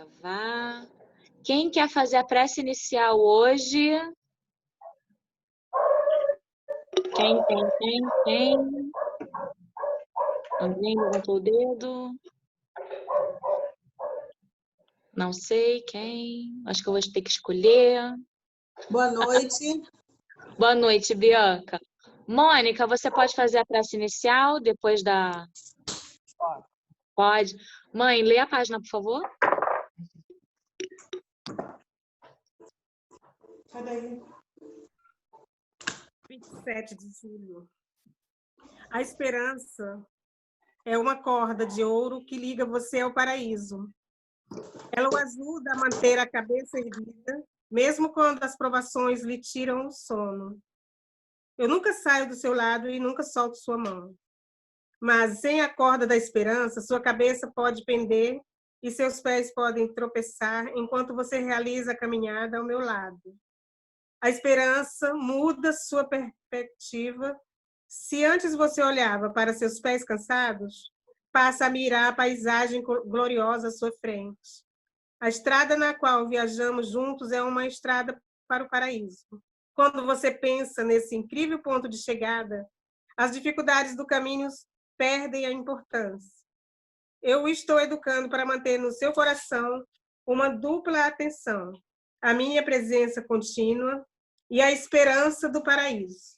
Gravar. Quem quer fazer a prece inicial hoje? Quem? Alguém levantou o dedo? Não sei quem. Acho que eu vou ter que escolher. Boa noite. Boa noite, Bianca. Mônica, você pode fazer a prece inicial depois da... Pode. Mãe, lê a página, por favor. Cadê aí? 27 de julho. A esperança é uma corda de ouro que liga você ao paraíso. Ela o ajuda a manter a cabeça erguida, mesmo quando as provações lhe tiram o sono. Eu nunca saio do seu lado e nunca solto sua mão. Mas sem a corda da esperança, sua cabeça pode pender e seus pés podem tropeçar enquanto você realiza a caminhada ao meu lado. A esperança muda sua perspectiva. Se antes você olhava para seus pés cansados, passa a mirar a paisagem gloriosa à sua frente. A estrada na qual viajamos juntos é uma estrada para o paraíso. Quando você pensa nesse incrível ponto de chegada, as dificuldades do caminho perdem a importância. Eu o estou educando para manter no seu coração uma dupla atenção, a minha presença contínua e a esperança do paraíso.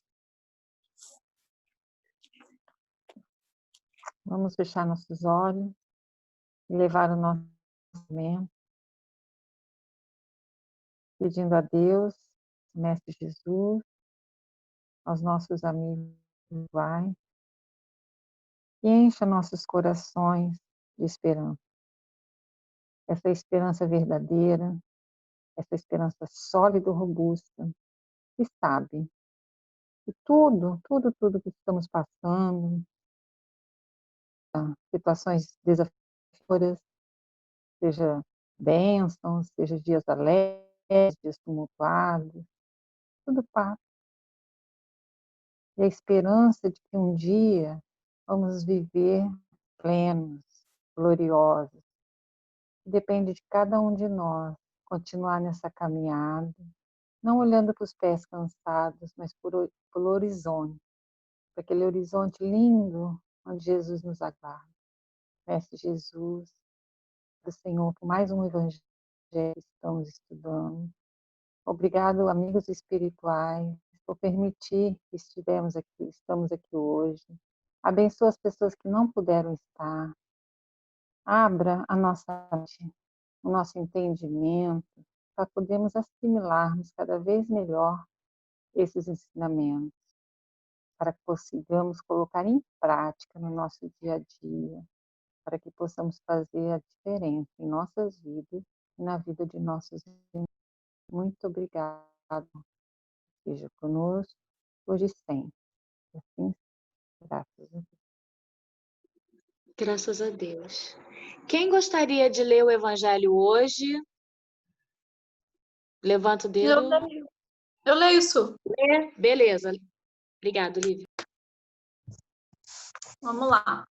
Vamos fechar nossos olhos e levar o nosso momento, pedindo a Deus, Mestre Jesus, aos nossos amigos, Pai, que encha nossos corações de esperança. Essa esperança verdadeira, essa esperança sólida e robusta, que sabe que tudo que estamos passando, situações desafiadoras, seja bênçãos, seja dias alegres, dias tumultuados, tudo passa. E a esperança de que um dia vamos viver plenos, gloriosos. Depende de cada um de nós continuar nessa caminhada, não olhando para os pés cansados, mas pelo horizonte, para aquele horizonte lindo onde Jesus nos aguarda. Mestre Jesus, do Senhor, por mais um evangelho que estamos estudando. Obrigado, amigos espirituais, por permitir que estamos aqui hoje. Abençoa as pessoas que não puderam estar. Abra o nosso entendimento, para podermos assimilarmos cada vez melhor esses ensinamentos, para que possamos colocar em prática no nosso dia a dia, para que possamos fazer a diferença em nossas vidas e na vida de nossos irmãos. Muito obrigada. Seja conosco, hoje e sempre. Assim, graças a Deus. Graças a Deus. Quem gostaria de ler o Evangelho hoje? Levanta o dedo. Eu leio isso. Beleza. Obrigado, Lívia. Vamos lá.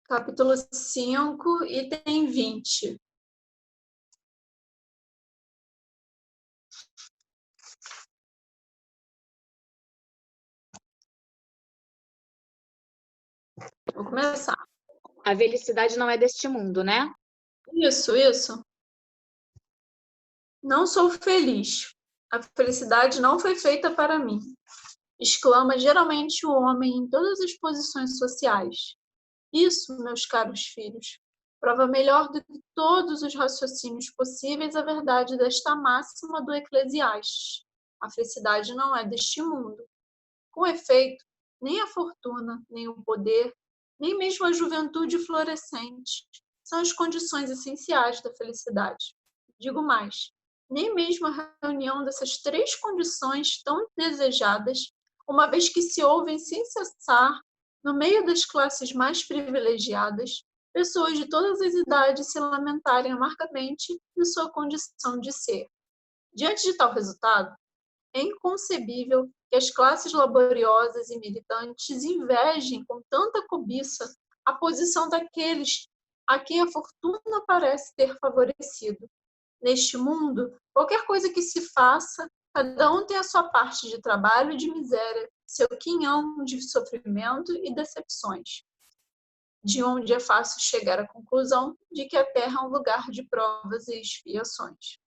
Capítulo 5, item 20. Vou começar. A felicidade não é deste mundo, né? Isso. Não sou feliz. A felicidade não foi feita para mim. Exclama geralmente o homem em todas as posições sociais. Isso, meus caros filhos, prova melhor do que todos os raciocínios possíveis a verdade desta máxima do Eclesiastes. A felicidade não é deste mundo. Com efeito, nem a fortuna, nem o poder, nem mesmo a juventude florescente são as condições essenciais da felicidade. Digo mais, nem mesmo a reunião dessas três condições tão desejadas, uma vez que se ouvem sem cessar, no meio das classes mais privilegiadas, pessoas de todas as idades se lamentarem amargamente de sua condição de ser. Diante de tal resultado, é inconcebível que as classes laboriosas e militantes invejem com tanta cobiça a posição daqueles a quem a fortuna parece ter favorecido. Neste mundo, qualquer coisa que se faça, cada um tem a sua parte de trabalho e de miséria, seu quinhão de sofrimento e decepções, de onde é fácil chegar à conclusão de que a Terra é um lugar de provas e expiações.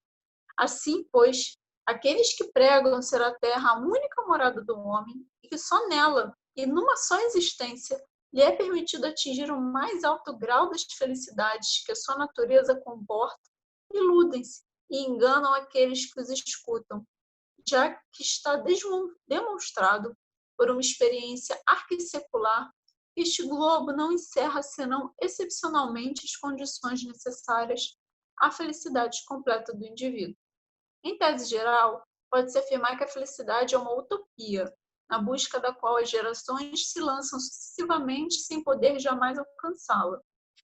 Assim, pois, aqueles que pregam ser a Terra a única morada do homem, e que só nela, e numa só existência, lhe é permitido atingir o mais alto grau das felicidades que a sua natureza comporta, iludem-se e enganam aqueles que os escutam, já que está demonstrado por uma experiência arquissecular que este globo não encerra senão excepcionalmente as condições necessárias à felicidade completa do indivíduo. Em tese geral, pode-se afirmar que a felicidade é uma utopia, na busca da qual as gerações se lançam sucessivamente sem poder jamais alcançá-la.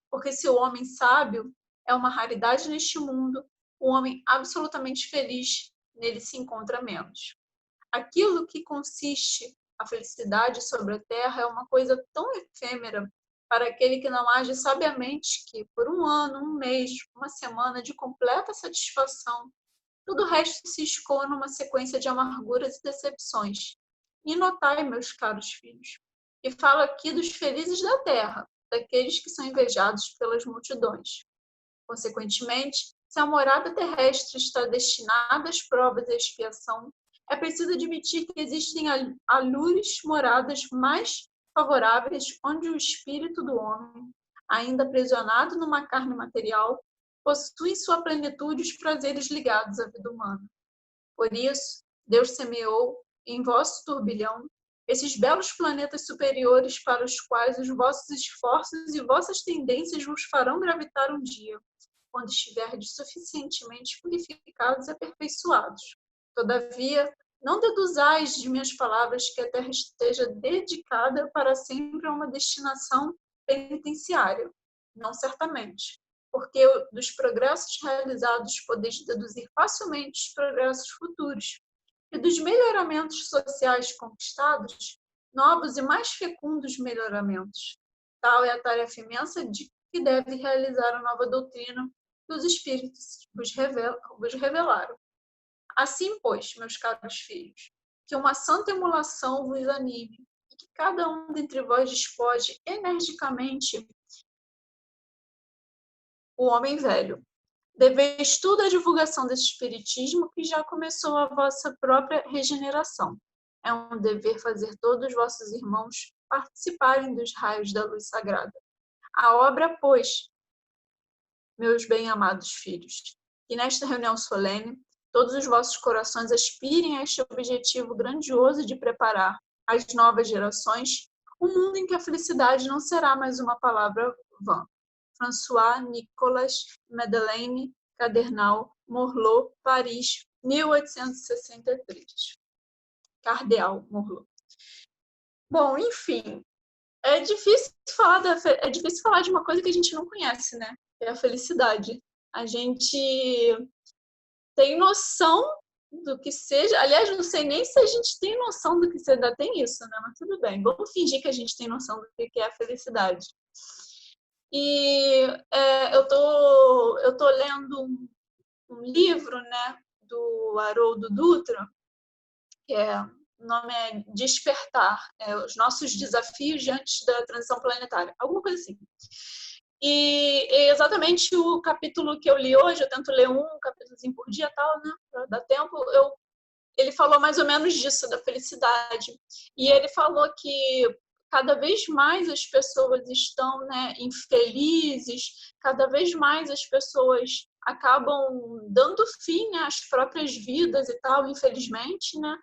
Porque se o homem sábio é uma raridade neste mundo, o homem absolutamente feliz nele se encontra menos. Aquilo que consiste a felicidade sobre a terra é uma coisa tão efêmera para aquele que não age sabiamente que, por um ano, um mês, uma semana de completa satisfação, tudo o resto se escoa numa sequência de amarguras e decepções. E notai, meus caros filhos, que falo aqui dos felizes da terra, daqueles que são invejados pelas multidões. Consequentemente, se a morada terrestre está destinada às provas e à expiação, é preciso admitir que existem alures moradas mais favoráveis onde o espírito do homem, ainda aprisionado numa carne material, possui em sua plenitude os prazeres ligados à vida humana. Por isso, Deus semeou, em vosso turbilhão, esses belos planetas superiores para os quais os vossos esforços e vossas tendências vos farão gravitar um dia, quando estiverdes suficientemente purificados e aperfeiçoados. Todavia, não deduzais de minhas palavras que a Terra esteja dedicada para sempre a uma destinação penitenciária. Não certamente, porque dos progressos realizados podeis deduzir facilmente os progressos futuros, e dos melhoramentos sociais conquistados, novos e mais fecundos melhoramentos. Tal é a tarefa imensa de que deve realizar a nova doutrina que os Espíritos vos revelaram. Assim, pois, meus caros filhos, que uma santa emulação vos anime e que cada um dentre vós despoje energicamente o homem velho. Deveis tudo à divulgação desse espiritismo que já começou a vossa própria regeneração. É um dever fazer todos os vossos irmãos participarem dos raios da luz sagrada. A obra, pois, meus bem-amados filhos, que nesta reunião solene todos os vossos corações aspirem a este objetivo grandioso de preparar às novas gerações um mundo em que a felicidade não será mais uma palavra vã. François Nicolas Madeleine Cadernal, Morlot, Paris, 1863. Cardeal Morlot. Bom, enfim, é difícil falar de uma coisa que a gente não conhece, né? É a felicidade. A gente tem noção do que seja. Aliás, não sei nem se a gente tem noção do que seja. Ainda tem isso, né? Mas tudo bem. Vamos fingir que a gente tem noção do que é a felicidade. E eu tô lendo um livro, né, do Haroldo Dutra, que o nome é Despertar, os nossos desafios diante da transição planetária, alguma coisa assim. E exatamente o capítulo que eu li hoje, eu tento ler um capítulozinho por dia, tal, né, para dar tempo, ele falou mais ou menos disso, da felicidade. E ele falou que cada vez mais as pessoas estão, né, infelizes, cada vez mais as pessoas acabam dando fim, né, às próprias vidas e tal, infelizmente, né,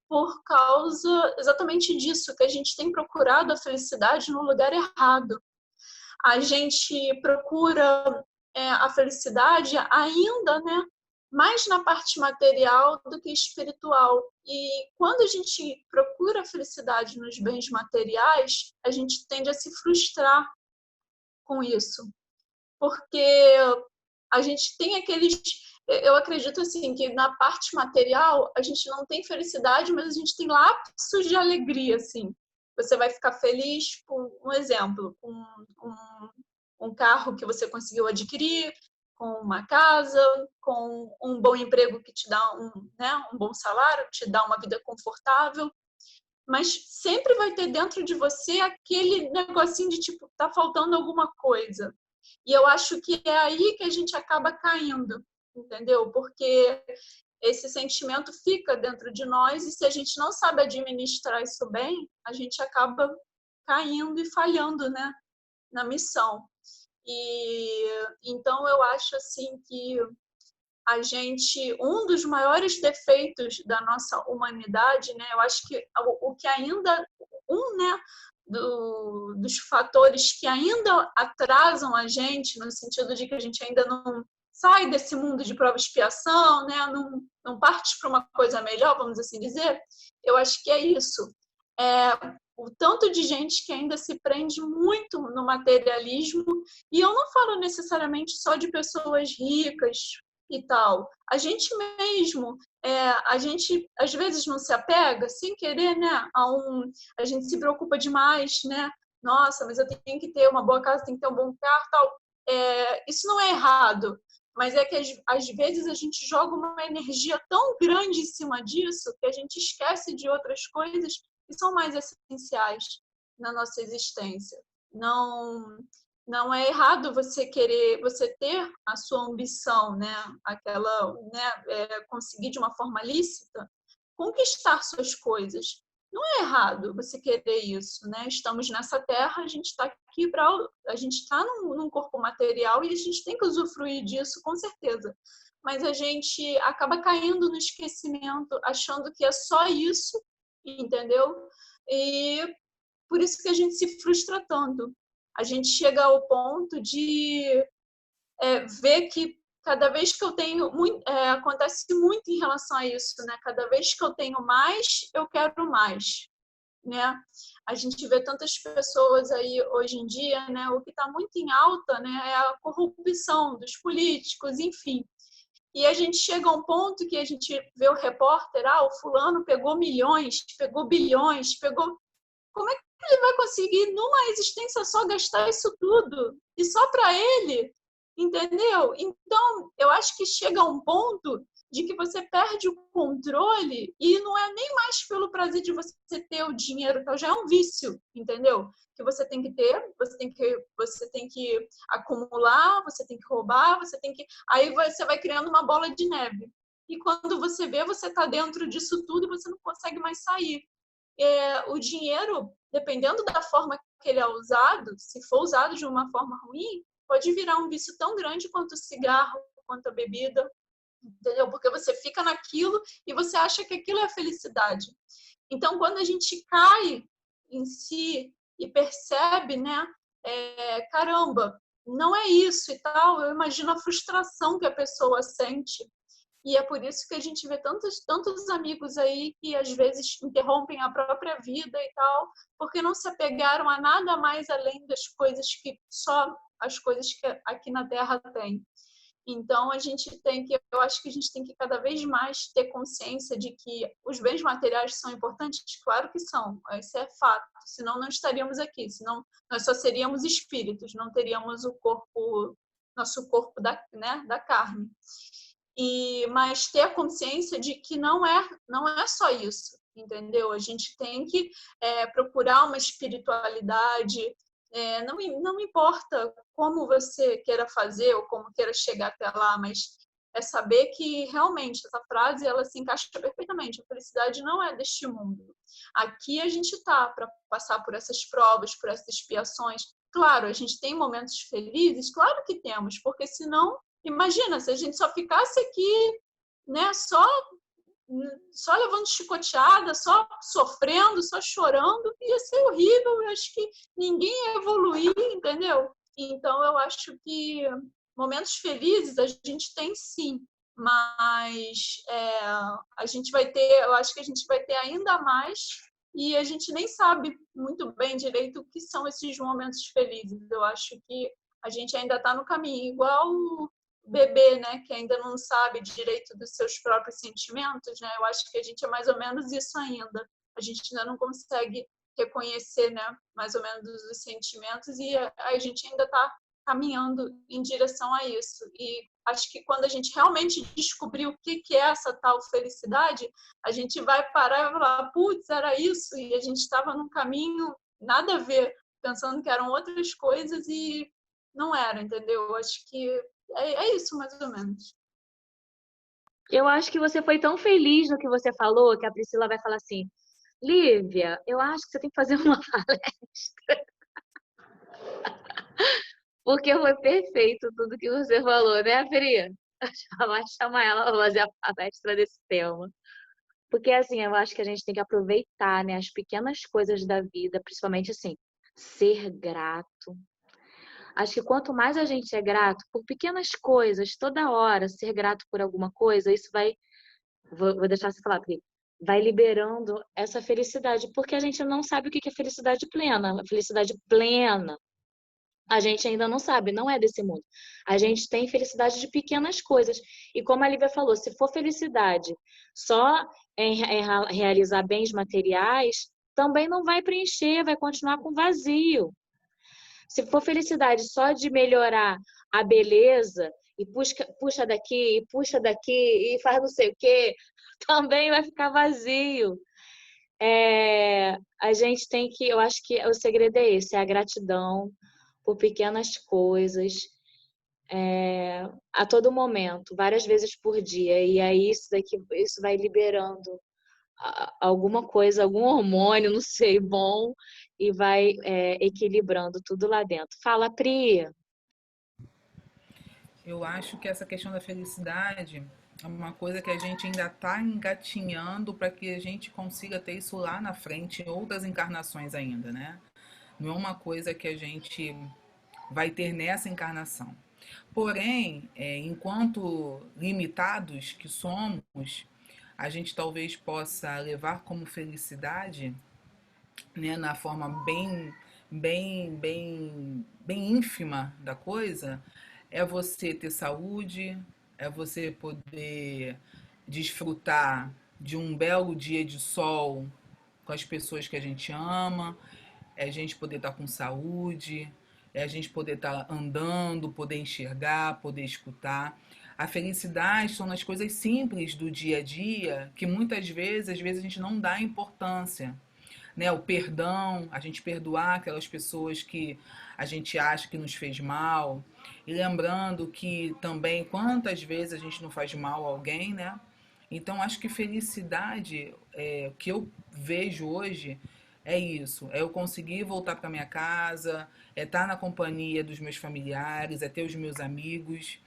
por causa exatamente disso, que a gente tem procurado a felicidade no lugar errado. A gente procura a felicidade ainda, né, mais na parte material do que espiritual. E quando a gente procura a felicidade nos bens materiais, a gente tende a se frustrar com isso. Porque a gente tem aqueles... Eu acredito assim que na parte material a gente não tem felicidade, mas a gente tem lapsos de alegria, assim. Você vai ficar feliz com um exemplo, com um carro que você conseguiu adquirir, com uma casa, com um bom emprego que te dá um bom salário, te dá uma vida confortável. Mas sempre vai ter dentro de você aquele negocinho de tipo, tá faltando alguma coisa. E eu acho que é aí que a gente acaba caindo, entendeu? Porque esse sentimento fica dentro de nós e se a gente não sabe administrar isso bem, a gente acaba caindo e falhando, né, na missão. E então eu acho assim que um dos maiores defeitos da nossa humanidade, né, eu acho que o que ainda né, dos fatores que ainda atrasam a gente, no sentido de que a gente ainda não sai desse mundo de prova e expiação, né, não parte para uma coisa melhor, vamos assim dizer, eu acho que é isso. O tanto de gente que ainda se prende muito no materialismo, e eu não falo necessariamente só de pessoas ricas e tal. A gente mesmo, a gente às vezes não se apega sem querer, né? A gente se preocupa demais, né? Nossa, mas eu tenho que ter uma boa casa, tenho que ter um bom carro, tal. Isso não é errado, mas é que às vezes a gente joga uma energia tão grande em cima disso que a gente esquece de outras coisas que são mais essenciais na nossa existência. Não é errado você ter a sua ambição, né? Conseguir de uma forma lícita conquistar suas coisas. Não é errado você querer isso, né? Estamos nessa terra, a gente está aqui a gente está num corpo material e a gente tem que usufruir disso, com certeza. Mas a gente acaba caindo no esquecimento, achando que é só isso, entendeu? E por isso que a gente se frustra tanto. A gente chega ao ponto de ver que cada vez que eu tenho... acontece muito em relação a isso, né? Cada vez que eu tenho mais, eu quero mais, né? A gente vê tantas pessoas aí hoje em dia, né? O que está muito em alta, né? É a corrupção dos políticos, enfim. E a gente chega a um ponto que a gente vê o repórter, o fulano pegou milhões, pegou bilhões, pegou... Como é que ele vai conseguir, numa existência só, gastar isso tudo? E só para ele, entendeu? Então, eu acho que chega a um ponto de que você perde o controle e não é nem mais pelo prazer de você ter o dinheiro, então já é um vício, entendeu? Que você tem que ter, você tem que acumular, você tem que roubar, aí você vai criando uma bola de neve. E quando você vê, você está dentro disso tudo e você não consegue mais sair. O dinheiro, dependendo da forma que ele é usado, se for usado de uma forma ruim, pode virar um vício tão grande quanto o cigarro, quanto a bebida, entendeu? Porque você fica naquilo e você acha que aquilo é a felicidade. Então, quando a gente cai em si e percebe, né, caramba, não é isso e tal, eu imagino a frustração que a pessoa sente. E é por isso que a gente vê tantos amigos aí que às vezes interrompem a própria vida e tal, porque não se apegaram a nada mais além das coisas só as coisas que aqui na Terra tem. Então eu acho que a gente tem que cada vez mais ter consciência de que os bens materiais são importantes, claro que são, isso é fato, senão não estaríamos aqui, senão nós só seríamos espíritos, não teríamos nosso corpo da carne. Mas ter a consciência de que não é só isso, entendeu? A gente tem que procurar uma espiritualidade, não importa como você queira fazer ou como queira chegar até lá, mas é saber que realmente essa frase ela se encaixa perfeitamente. A felicidade não é deste mundo. Aqui a gente está para passar por essas provas, por essas expiações. Claro, a gente tem momentos felizes, claro que temos, porque senão imagina, se a gente só ficasse aqui, né, só levando chicoteada, só sofrendo, só chorando, ia ser horrível. Eu acho que ninguém ia evoluir, entendeu? Então, eu acho que momentos felizes a gente tem sim, mas a gente vai ter, eu acho que a gente vai ter ainda mais e a gente nem sabe muito bem direito o que são esses momentos felizes. Eu acho que a gente ainda está no caminho, igual bebê, né, que ainda não sabe direito dos seus próprios sentimentos, né? Eu acho que a gente é mais ou menos isso ainda. A gente ainda não consegue reconhecer, né, mais ou menos os sentimentos e a gente ainda está caminhando em direção a isso. E acho que quando a gente realmente descobrir o que é essa tal felicidade, a gente vai parar e falar, putz, era isso, e a gente estava num caminho nada a ver, pensando que eram outras coisas e não era, entendeu? Acho que é isso, mais ou menos. Eu acho que você foi tão feliz no que você falou que a Priscila vai falar assim: Lívia, eu acho que você tem que fazer uma palestra. Porque foi perfeito tudo que você falou, né, Pri? Já vai chamar ela para fazer a palestra desse tema. Porque, assim, eu acho que a gente tem que aproveitar, né, as pequenas coisas da vida, principalmente, assim, ser grato. Acho que quanto mais a gente é grato por pequenas coisas, toda hora, ser grato por alguma coisa, isso vai. Vou deixar você falar, Pri. Vai liberando essa felicidade, porque a gente não sabe o que é felicidade plena. A felicidade plena, a gente ainda não sabe, não é desse mundo. A gente tem felicidade de pequenas coisas. E como a Lívia falou, se for felicidade só em realizar bens materiais, também não vai preencher, vai continuar com vazio. Se for felicidade só de melhorar a beleza, e puxa daqui, e puxa daqui, e faz não sei o quê, também vai ficar vazio. A gente tem que, eu acho que o segredo é esse, é a gratidão por pequenas coisas, a todo momento, várias vezes por dia. E aí isso vai liberando alguma coisa, algum hormônio, não sei, bom, e vai equilibrando tudo lá dentro. Fala, Pri. Eu acho que essa questão da felicidade é uma coisa que a gente ainda está engatinhando para que a gente consiga ter isso lá na frente, em outras encarnações ainda, né? Não é uma coisa que a gente vai ter nessa encarnação. Porém, enquanto limitados que somos, a gente talvez possa levar como felicidade, né, na forma bem ínfima da coisa, é você ter saúde, é você poder desfrutar de um belo dia de sol com as pessoas que a gente ama, é a gente poder estar com saúde, é a gente poder estar andando, poder enxergar, poder escutar. A felicidade são nas coisas simples do dia a dia que muitas vezes, às vezes a gente não dá importância, né? O perdão, a gente perdoar aquelas pessoas que a gente acha que nos fez mal. E lembrando que também quantas vezes a gente não faz mal a alguém, né? Então acho que felicidade, o que eu vejo hoje é isso, é eu conseguir voltar para minha casa, é estar na companhia dos meus familiares, é ter os meus amigos,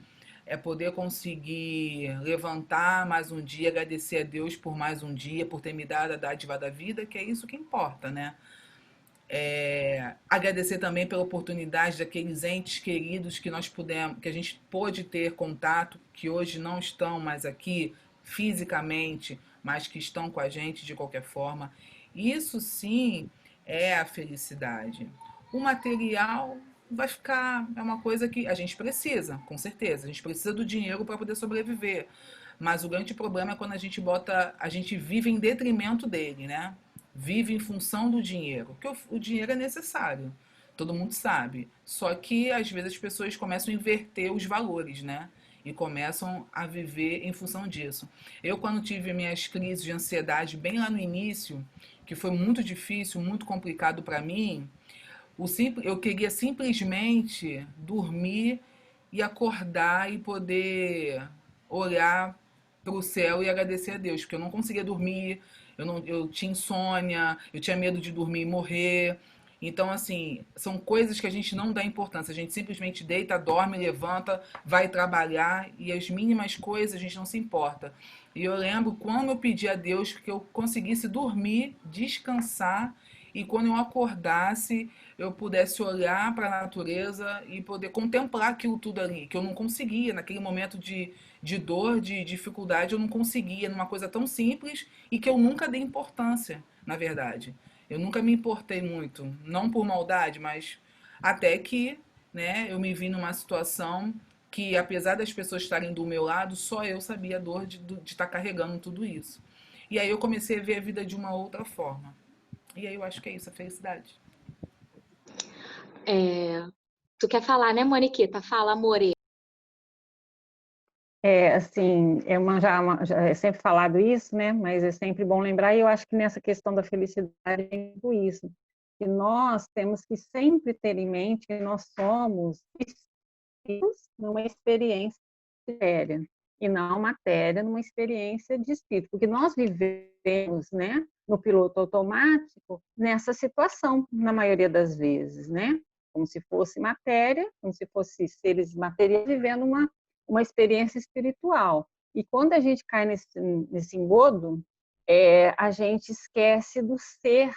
é poder conseguir levantar mais um dia, agradecer a Deus por mais um dia, por ter me dado a dádiva da vida, que é isso que importa, né? Agradecer também pela oportunidade daqueles entes queridos que nós pudemos, que a gente pôde ter contato, que hoje não estão mais aqui fisicamente, mas que estão com a gente de qualquer forma. Isso sim é a felicidade. O material vai ficar, é uma coisa que a gente precisa, com certeza. A gente precisa do dinheiro para poder sobreviver. Mas o grande problema é quando a gente vive em detrimento dele, né? Vive em função do dinheiro, porque o dinheiro é necessário, todo mundo sabe. Só que às vezes as pessoas começam a inverter os valores, né? E começam a viver em função disso. Eu, quando tive minhas crises de ansiedade bem lá no início, que foi muito difícil, muito complicado para mim, eu queria simplesmente dormir e acordar e poder olhar para o céu e agradecer a Deus, porque eu não conseguia dormir, eu tinha insônia, eu tinha medo de dormir e morrer. Então, assim, são coisas que a gente não dá importância. A gente simplesmente deita, dorme, levanta, vai trabalhar e as mínimas coisas a gente não se importa. E eu lembro quando eu pedi a Deus que eu conseguisse dormir, descansar e quando eu acordasse eu pudesse olhar para a natureza e poder contemplar aquilo tudo ali, que eu não conseguia naquele momento de dor, de dificuldade, eu não conseguia numa coisa tão simples e que eu nunca dei importância, na verdade. Eu nunca me importei muito, não por maldade, mas até que, né, eu me vi numa situação que apesar das pessoas estarem do meu lado, só eu sabia a dor de estar carregando tudo isso. E aí eu comecei a ver a vida de uma outra forma. E aí eu acho que é isso, a felicidade. Tu quer falar, né, Moniquita? Fala, amore. Assim, já é sempre falado isso, né? Mas é sempre bom lembrar, e eu acho que nessa questão da felicidade é tudo isso, que nós temos que sempre ter em mente que nós somos espíritos numa experiência matéria, e não matéria numa experiência de espírito, porque nós vivemos, né, no piloto automático nessa situação, na maioria das vezes, né? Como se fosse matéria, como se fosse seres materiais vivendo uma experiência espiritual. E quando a gente cai nesse engodo, a gente esquece do ser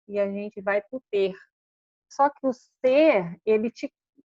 e a gente vai para o ter. Só que o ser, ele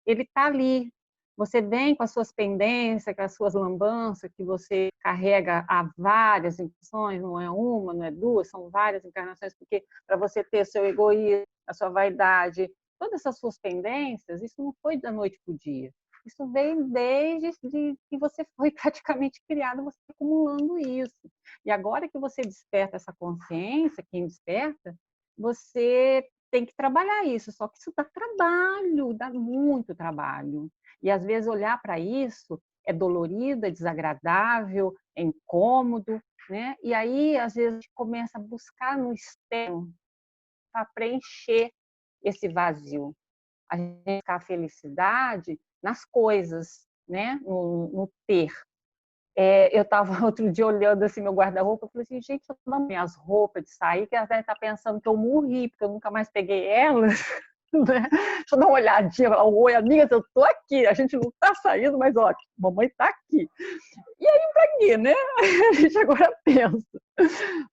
está ali. Você vem com as suas pendências, com as suas lambanças, que você carrega há várias encarnações, não é uma, não é duas, são várias encarnações, porque para você ter seu egoísmo, a sua vaidade, todas essas suas pendências, isso não foi da noite para o dia. Isso vem desde que você foi praticamente criado, você acumulando isso. E agora que você desperta essa consciência, quem desperta, você tem que trabalhar isso, só que isso dá trabalho, dá muito trabalho. E às vezes olhar para isso é dolorido, é desagradável, é incômodo, né? E aí às vezes a gente começa a buscar no externo para preencher esse vazio. A gente buscar a felicidade nas coisas, né? No ter. Eu estava outro dia olhando assim meu guarda-roupa, eu falei assim, gente, eu não minhas roupas de sair, que ela deve estar pensando que eu morri, porque eu nunca mais peguei elas. Né? Deixa eu dar uma olhadinha, falar, oi, amigas, eu tô aqui, a gente não está saindo, mas ó, mamãe está aqui. E aí, para quê, né? A gente agora pensa,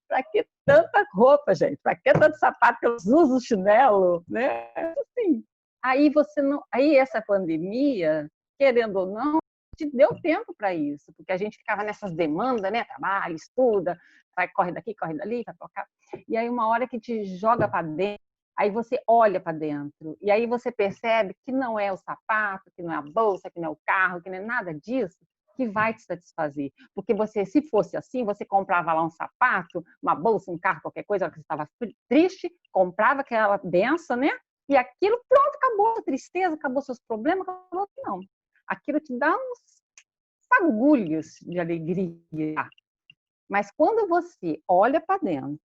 para que tanta roupa, gente? Para que tanto sapato que eu uso chinelo, né? Assim, aí essa pandemia, querendo ou não, te deu tempo para isso, porque a gente ficava nessas demandas, né? Trabalha, estuda, vai, corre daqui, corre dali, vai tocar. E aí uma hora que te joga para dentro, aí você olha para dentro, e aí você percebe que não é o sapato, que não é a bolsa, que não é o carro, que não é nada disso que vai te satisfazer. Porque você, se fosse assim, você comprava lá um sapato, uma bolsa, um carro, qualquer coisa, que você estava triste, comprava aquela benção, né? E aquilo, pronto, acabou a tristeza, acabou seus problemas, acabou que não. Aquilo te dá uns fagulhos de alegria. Mas quando você olha para dentro,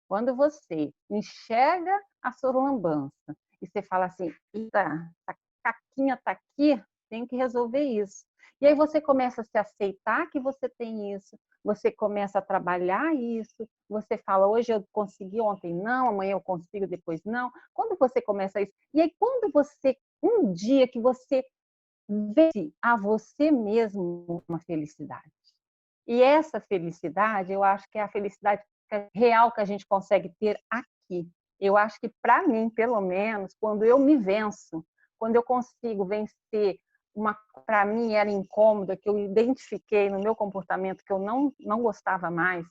quando você enxerga a sua lambança e você fala assim, a caquinha está aqui, tem que resolver isso. E aí você começa a se aceitar que você tem isso, você começa a trabalhar isso, você fala, hoje eu consegui, ontem não, amanhã eu consigo, depois não. Quando você começa isso, e aí quando você, um dia que você vê a você mesmo uma felicidade. E essa felicidade, eu acho que é a felicidade real que a gente consegue ter aqui. Eu acho que, para mim, pelo menos, quando eu me venço, quando eu consigo vencer para mim era incômoda, que eu identifiquei no meu comportamento que eu não gostava mais,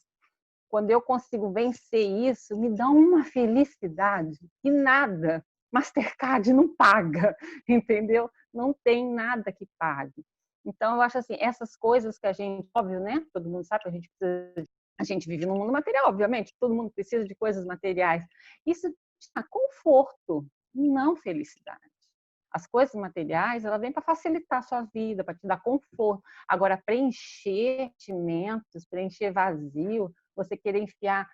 quando eu consigo vencer isso, me dá uma felicidade que nada, Mastercard não paga, entendeu? Não tem nada que pague. Então, eu acho assim, essas coisas que a gente, óbvio, né? Todo mundo sabe que a gente vive num mundo material, obviamente, todo mundo precisa de coisas materiais. Isso dá conforto, não felicidade. As coisas materiais, ela vem para facilitar a sua vida, para te dar conforto. Agora, preencher sentimentos, preencher vazio, você querer enfiar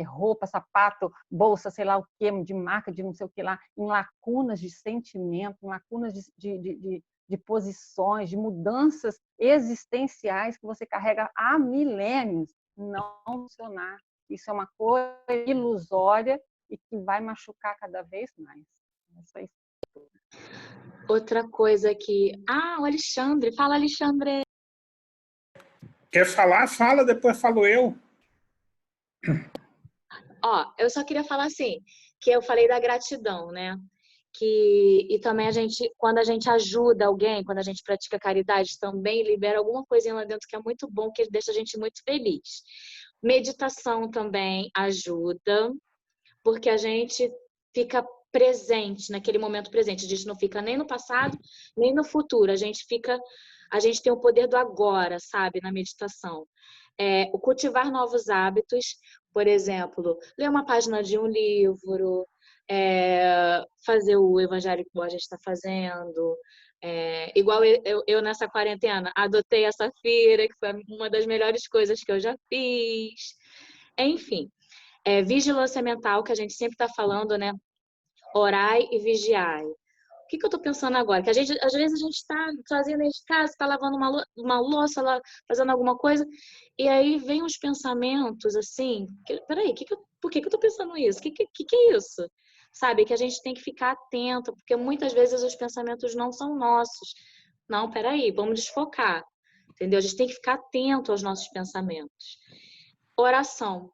roupa, sapato, bolsa, sei lá o que, de marca, de não sei o que lá, em lacunas de sentimento, em lacunas de posições, de mudanças existenciais que você carrega há milênios, não funcionar. Isso é uma coisa ilusória e que vai machucar cada vez mais. Isso aí. Outra coisa que... o Alexandre. Fala, Alexandre. Quer falar? Fala, depois falo eu. Eu só queria falar assim, que eu falei da gratidão, né? E também quando a gente ajuda alguém, quando a gente pratica caridade, também libera alguma coisinha lá dentro que é muito bom, que deixa a gente muito feliz. Meditação também ajuda, porque a gente fica presente, naquele momento presente. A gente não fica nem no passado, nem no futuro. A gente tem o poder do agora, sabe, na meditação. O cultivar novos hábitos, por exemplo, ler uma página de um livro, fazer o evangelho que a gente está fazendo. Igual eu nessa quarentena, adotei a Safira, que foi uma das melhores coisas que eu já fiz. Enfim, vigilância mental, que a gente sempre está falando, né? Orai e vigiai. O que eu estou pensando agora? Que às vezes a gente está sozinho dentro de casa, está lavando uma louça, fazendo alguma coisa, e aí vem uns pensamentos assim, peraí, por que eu estou pensando isso? O que é isso? Sabe, que a gente tem que ficar atento, porque muitas vezes os pensamentos não são nossos. Não, peraí, vamos desfocar, entendeu? A gente tem que ficar atento aos nossos pensamentos. Oração,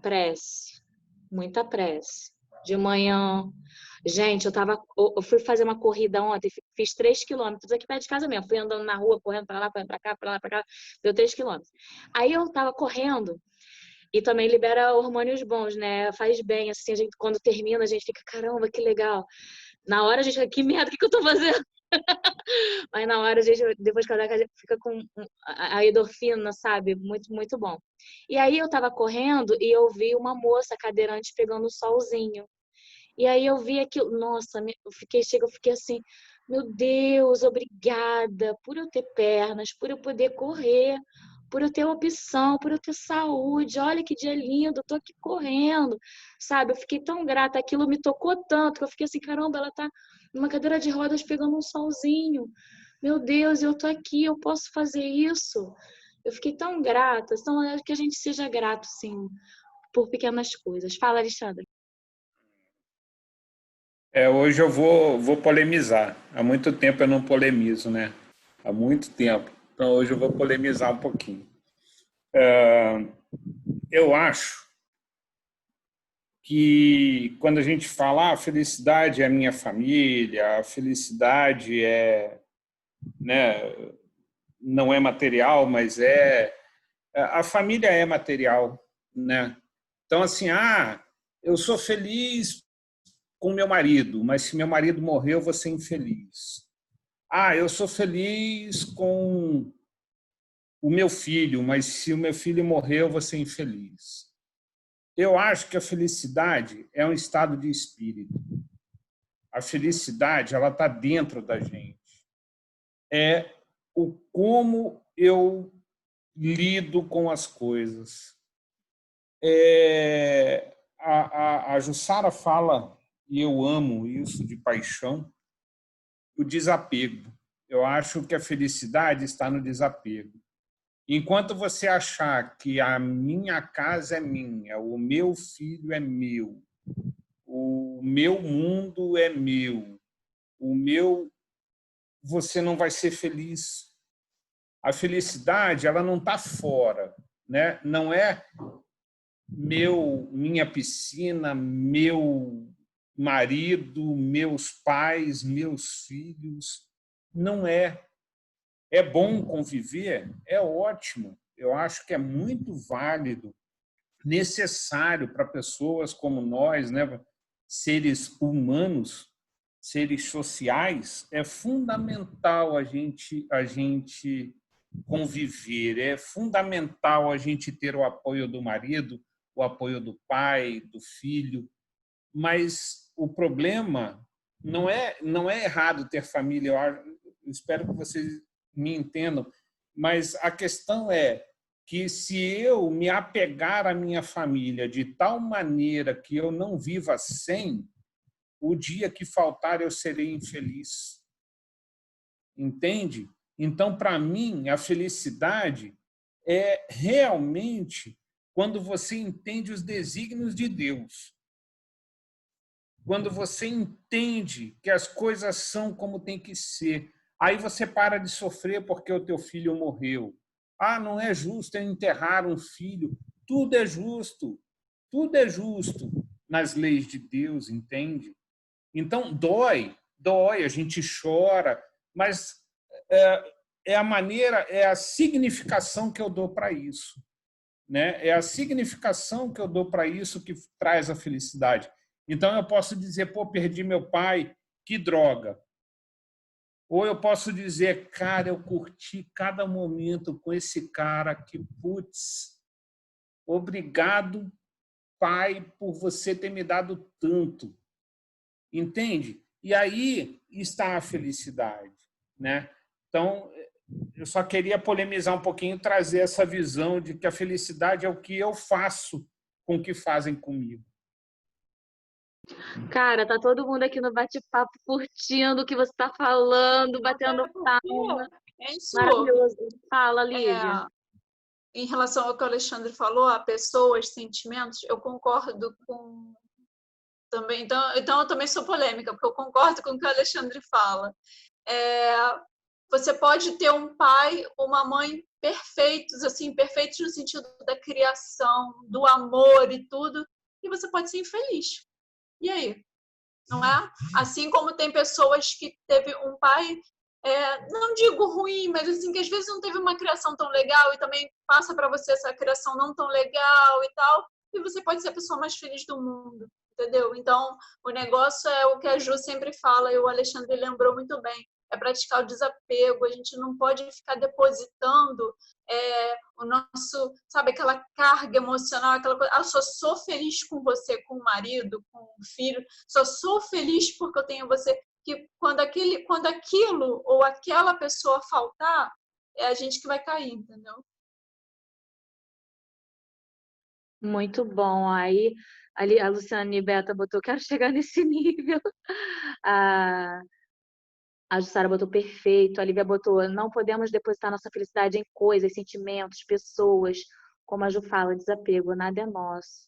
prece, muita prece. De manhã. Gente, eu fui fazer uma corrida ontem, fiz 3 quilômetros aqui perto de casa mesmo. Fui andando na rua, correndo pra lá, pra cá, pra lá, pra cá, deu 3 quilômetros. Aí eu tava correndo e também libera hormônios bons, né? Faz bem, assim, quando termina, a gente fica, caramba, que legal. Na hora a gente fica, que merda, o que eu tô fazendo? Mas na hora a gente, depois que a gente fica com a endorfina, sabe? Muito, muito bom. E aí eu tava correndo e eu vi uma moça cadeirante pegando o solzinho. E aí eu vi aquilo, nossa, eu fiquei assim, meu Deus, obrigada por eu ter pernas, por eu poder correr, por eu ter opção, por eu ter saúde. Olha que dia lindo, eu tô aqui correndo, sabe? Eu fiquei tão grata, aquilo me tocou tanto, que eu fiquei assim, caramba, ela tá numa cadeira de rodas pegando um solzinho. Meu Deus, eu tô aqui, eu posso fazer isso. Eu fiquei tão grata. Então, é que a gente seja grato, sim, por pequenas coisas. Fala, Alexandre. Hoje eu vou polemizar. Há muito tempo eu não polemizo, né? Há muito tempo. Então hoje eu vou polemizar um pouquinho. Eu acho que quando a gente fala a felicidade é a minha família, a felicidade né, não é material, mas a família é material, né? Então assim, eu sou feliz com meu marido, mas se meu marido morrer, eu vou ser infeliz. Eu sou feliz com o meu filho, mas se o meu filho morrer, eu vou ser infeliz. Eu acho que a felicidade é um estado de espírito. A felicidade, ela está dentro da gente. É o como eu lido com as coisas. A Jussara fala, e eu amo isso de paixão, o desapego. Eu acho que a felicidade está no desapego. Enquanto você achar que a minha casa é minha, o meu filho é meu, o meu mundo é meu, você não vai ser feliz. A felicidade, ela não está fora, né? Não é minha piscina, meu marido, meus pais, meus filhos. Não é. É bom conviver? É ótimo. Eu acho que é muito válido, necessário para pessoas como nós, né? Seres humanos, seres sociais, é fundamental a gente conviver, é fundamental a gente ter o apoio do marido, o apoio do pai, do filho, mas o problema não é errado ter família. Eu espero que vocês me entendam, mas a questão é que se eu me apegar à minha família de tal maneira que eu não viva sem, o dia que faltar eu serei infeliz. Entende? Então, para mim, a felicidade é realmente quando você entende os desígnios de Deus. Quando você entende que as coisas são como tem que ser. Aí você para de sofrer porque o teu filho morreu. Não é justo enterrar um filho. Tudo é justo. Tudo é justo nas leis de Deus, entende? Então, dói, a gente chora, mas é a maneira, é a significação que eu dou para isso, né? É a significação que eu dou para isso que traz a felicidade. Então, eu posso dizer, pô, perdi meu pai, que droga. Ou eu posso dizer, cara, eu curti cada momento com esse cara que, putz, obrigado, pai, por você ter me dado tanto. Entende? E aí está a felicidade, né? Então, eu só queria polemizar um pouquinho, trazer essa visão de que a felicidade é o que eu faço com o que fazem comigo. Cara, tá todo mundo aqui no bate-papo curtindo o que você tá falando, batendo palma. É isso. Maravilhoso. Fala, Lívia. Em relação ao que o Alexandre falou, a pessoas, sentimentos, eu concordo com também. Então eu também sou polêmica, porque eu concordo com o que o Alexandre fala. Você pode ter um pai ou uma mãe perfeitos, assim, perfeitos no sentido da criação, do amor e tudo, e você pode ser infeliz. E aí? Não é? Assim como tem pessoas que teve um pai, não digo ruim, mas assim, que às vezes não teve uma criação tão legal e também passa para você essa criação não tão legal e tal, e você pode ser a pessoa mais feliz do mundo, entendeu? Então, o negócio é o que a Ju sempre fala, e o Alexandre lembrou muito bem, é praticar o desapego. A gente não pode ficar depositando o nosso, sabe, aquela carga emocional, aquela coisa, eu só sou feliz com você, com o marido, com o filho, só sou feliz porque eu tenho você, que quando aquilo ou aquela pessoa faltar, é a gente que vai cair, entendeu? Muito bom. Aí ali a Luciane Beta botou, quero chegar nesse nível. A Jussara botou perfeito, a Lívia botou, não podemos depositar nossa felicidade em coisas, sentimentos, pessoas. Como a Ju fala, desapego, nada é nosso.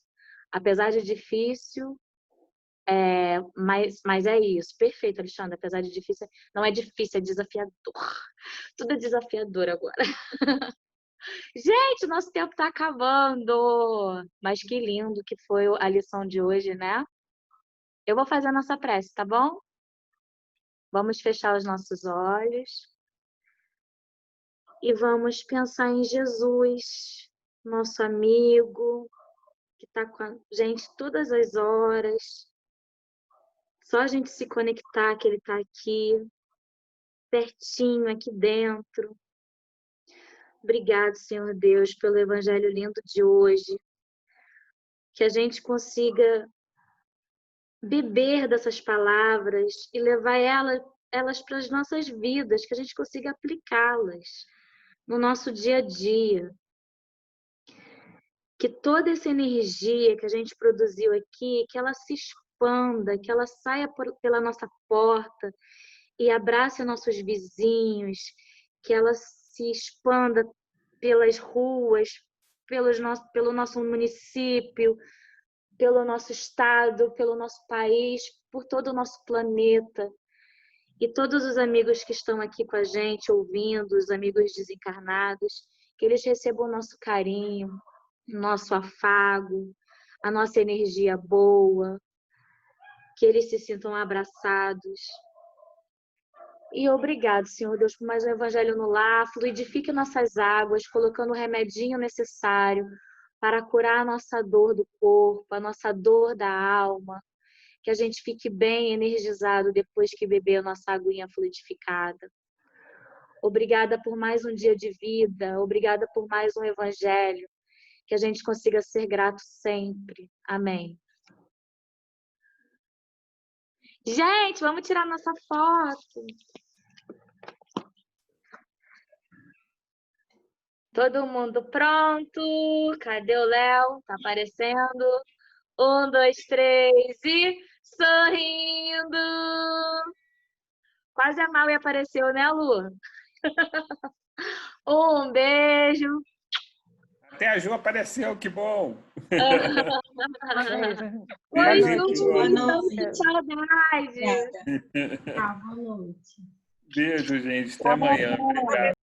Apesar de difícil, mas é isso. Perfeito, Alexandre. Apesar de difícil, não é difícil, é desafiador. Tudo é desafiador agora. Gente, nosso tempo tá acabando. Mas que lindo que foi a lição de hoje, né? Eu vou fazer a nossa prece, tá bom? Vamos fechar os nossos olhos e vamos pensar em Jesus, nosso amigo, que está com a gente todas as horas. Só a gente se conectar que ele está aqui, pertinho, aqui dentro. Obrigado, Senhor Deus, pelo evangelho lindo de hoje. Que a gente consiga beber dessas palavras e levar elas para as nossas vidas, que a gente consiga aplicá-las no nosso dia a dia. Que toda essa energia que a gente produziu aqui, que ela se expanda, que ela saia pela nossa porta e abrace nossos vizinhos, que ela se expanda pelas ruas, pelo nosso município, pelo nosso estado, pelo nosso país, por todo o nosso planeta. E todos os amigos que estão aqui com a gente, ouvindo, os amigos desencarnados, que eles recebam o nosso carinho, nosso afago, a nossa energia boa, que eles se sintam abraçados. E obrigado, Senhor Deus, por mais um evangelho no lar. Fluidifique nossas águas, colocando o remedinho necessário para curar a nossa dor do corpo, a nossa dor da alma, que a gente fique bem energizado depois que beber a nossa aguinha fluidificada. Obrigada por mais um dia de vida, obrigada por mais um evangelho, que a gente consiga ser grato sempre. Amém. Gente, vamos tirar nossa foto. Todo mundo pronto? Cadê o Léo? Tá aparecendo? 1, 2, 3 e sorrindo. Quase a Maui apareceu, né, Lu? Um beijo. Até a Ju apareceu, que bom! Oi, Beijo, Ju, boa então, noite. saudade. Boa noite. Beijo, gente. Até amanhã. Obrigado.